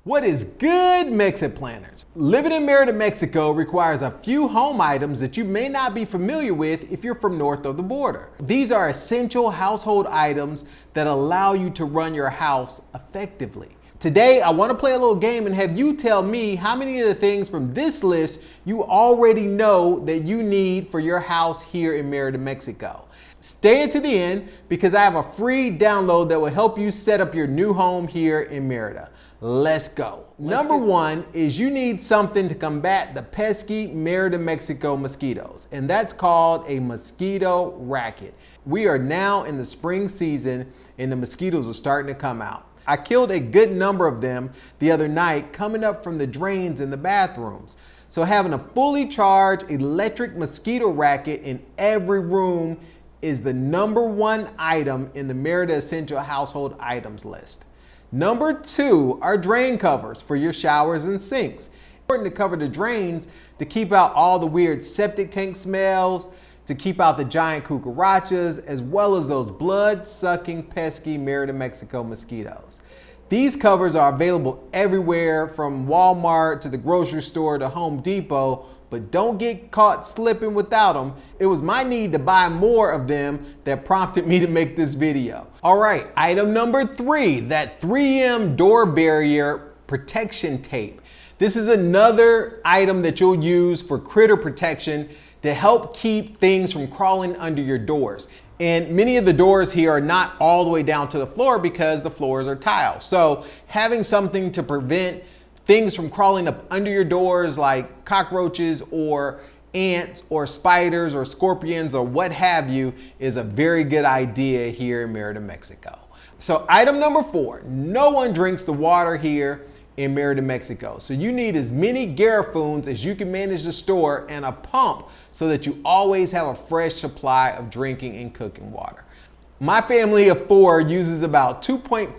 What is good, Mexit planners? Living in Merida, Mexico requires a few home items that you may not be familiar with if you're from north of the border. These are essential household items that allow you to run your house effectively. Today, I want to play a little game and have you tell me how many of the things from this list you already know that you need for your house here in Merida, Mexico. Stay until the end because I have a free download that will help you set up your new home here in Merida. Let's go. Number one is you need something to combat the pesky Merida, Mexico mosquitoes, and that's called a mosquito racket. We are now in the spring season and the mosquitoes are starting to come out. I killed a good number of them the other night coming up from the drains in the bathrooms. So having a fully charged electric mosquito racket in every room is the number one item in the Merida Essential Household Items list. Number two are drain covers for your showers and sinks. It's important to cover the drains to keep out all the weird septic tank smells, to keep out the giant cucarachas, as well as those blood-sucking, pesky Merida, Mexico mosquitoes. These covers are available everywhere from Walmart to the grocery store to Home Depot, but don't get caught slipping without them. It was my need to buy more of them that prompted me to make this video. All right, item number three, that 3M door barrier protection tape. This is another item that you'll use for critter protection to help keep things from crawling under your doors. And many of the doors here are not all the way down to the floor because the floors are tile. So having something to prevent things from crawling up under your doors like cockroaches or ants or spiders or scorpions or what have you is a very good idea here in Merida, Mexico. So item number four, no one drinks the water here in Merida, Mexico. So you need as many Garrafoons as you can manage to store and a pump so that you always have a fresh supply of drinking and cooking water. My family of four uses about 2.5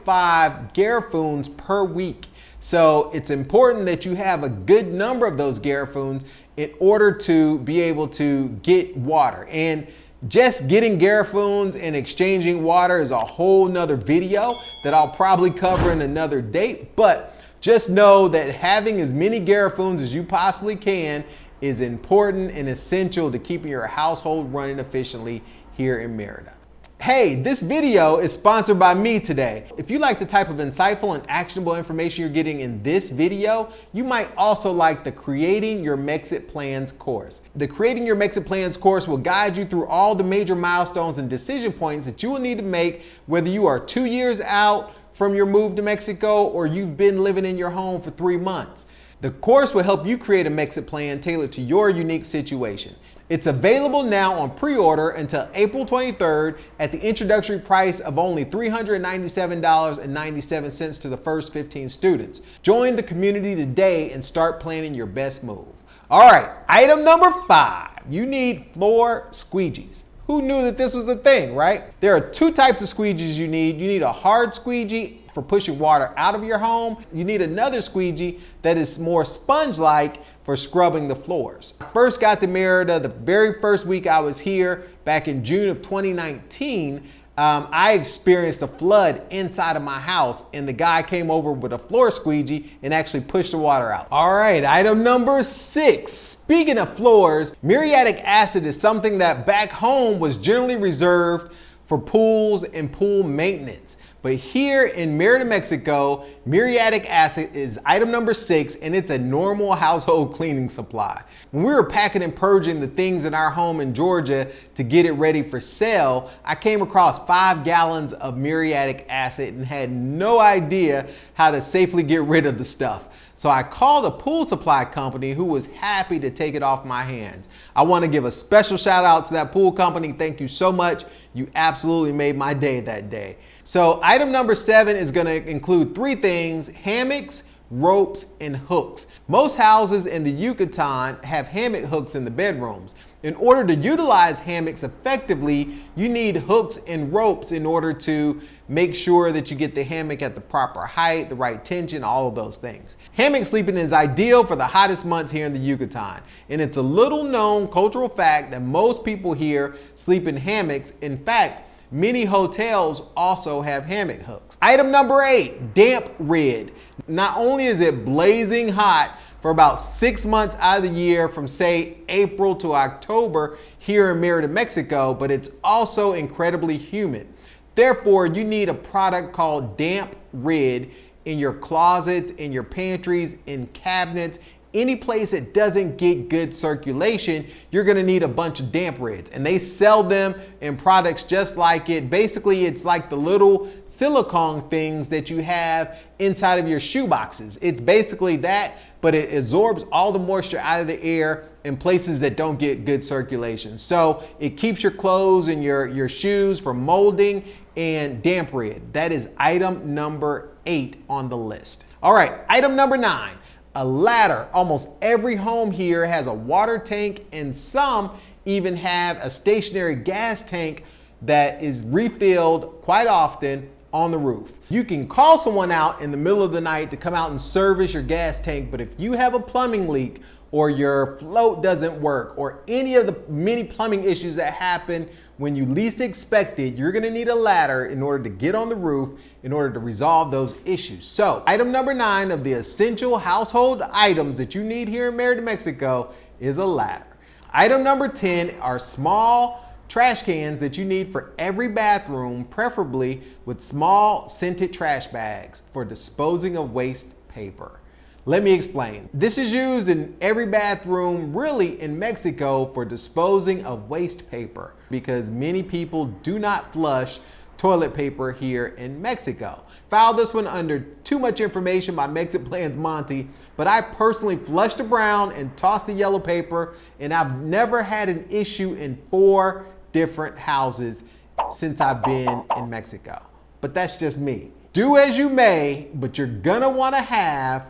Garrafoons per week. So it's important that you have a good number of those Garrafoons in order to be able to get water. And just getting Garrafoons and exchanging water is a whole nother video that I'll probably cover in another date. But just know that having as many Garrafoons as you possibly can is important and essential to keeping your household running efficiently here in Merida. Hey, this video is sponsored by me today. If you like the type of insightful and actionable information you're getting in this video, you might also like the Creating Your MexitPlans course. The Creating Your MexitPlans course will guide you through all the major milestones and decision points that you will need to make, whether you are 2 years out from your move to Mexico or you've been living in your home for 3 months. The course will help you create a Mexit plan tailored to your unique situation. It's available now on pre-order until April 23rd at the introductory price of only $397.97 to the first 15 students. Join the community today and start planning your best move. All right, item number five, you need floor squeegees. Who knew that this was a thing, right? There are two types of squeegees you need. You need a hard squeegee for pushing water out of your home. You need another squeegee that is more sponge-like for scrubbing the floors. I first got to Merida the very first week I was here back in June of 2019. I experienced a flood inside of my house and the guy came over with a floor squeegee and actually pushed the water out. All right, item number six. Speaking of floors, muriatic acid is something that back home was generally reserved for pools and pool maintenance. But here in Merida, Mexico, muriatic acid is item number 6 and it's a normal household cleaning supply. When we were packing and purging the things in our home in Georgia to get it ready for sale, I came across 5 gallons of muriatic acid and had no idea how to safely get rid of the stuff. So I called a pool supply company who was happy to take it off my hands. I want to give a special shout out to that pool company. Thank you so much. You absolutely made my day that day. So item number 7 is going to include 3 things: hammocks, ropes, and hooks. Most houses in the Yucatan have hammock hooks in the bedrooms. In order to utilize hammocks effectively, you need hooks and ropes in order to make sure that you get the hammock at the proper height, the right tension, all of those things. Hammock sleeping is ideal for the hottest months here in the Yucatan. And it's a little known cultural fact that most people here sleep in hammocks. In fact, Many hotels also have hammock hooks. Item number 8, damp rid. Not only is it blazing hot for about 6 months out of the year from say April to October here in Merida, Mexico, but it's also incredibly humid. Therefore, you need a product called damp rid in your closets, in your pantries, in cabinets, any place that doesn't get good circulation. You're gonna need a bunch of damp rids, and they sell them in products just like it. Basically, it's like the little silicone things that you have inside of your shoe boxes. It's basically that, but it absorbs all the moisture out of the air in places that don't get good circulation. So it keeps your clothes and your shoes from molding. And damp rid, that is item number 8 on the list. All right, item number 9, a ladder. Almost every home here has a water tank, and some even have a stationary gas tank that is refilled quite often on the roof. You can call someone out in the middle of the night to come out and service your gas tank, but if you have a plumbing leak or your float doesn't work or any of the many plumbing issues that happen when you least expect it, you're gonna need a ladder in order to get on the roof in order to resolve those issues. So item number 9 of the essential household items that you need here in Merida, Mexico is a ladder. Item number 10 are small trash cans that you need for every bathroom, preferably with small scented trash bags for disposing of waste paper. Let me explain. This is used in every bathroom, really in Mexico, for disposing of waste paper because many people do not flush toilet paper here in Mexico. Filed this one under too much information by MexitPlans Monty, but I personally flushed the brown and tossed the yellow paper, and I've never had an issue in 4 different houses since I've been in Mexico. But that's just me. Do as you may, but you're gonna wanna have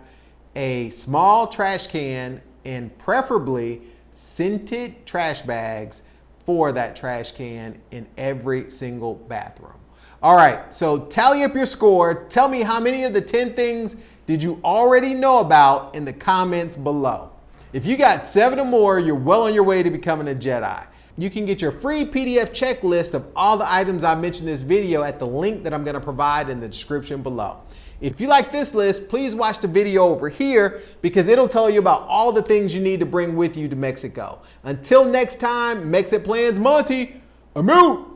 a small trash can and preferably scented trash bags for that trash can in every single bathroom. All right, so tally up your score. Tell me how many of the 10 things did you already know about in the comments below. If you got 7 or more, you're well on your way to becoming a Jedi. You can get your free PDF checklist of all the items I mentioned in this video at the link that I'm gonna provide in the description below. If you like this list, please watch the video over here because it'll tell you about all the things you need to bring with you to Mexico. Until next time, MexitPlans Monty, I'm out.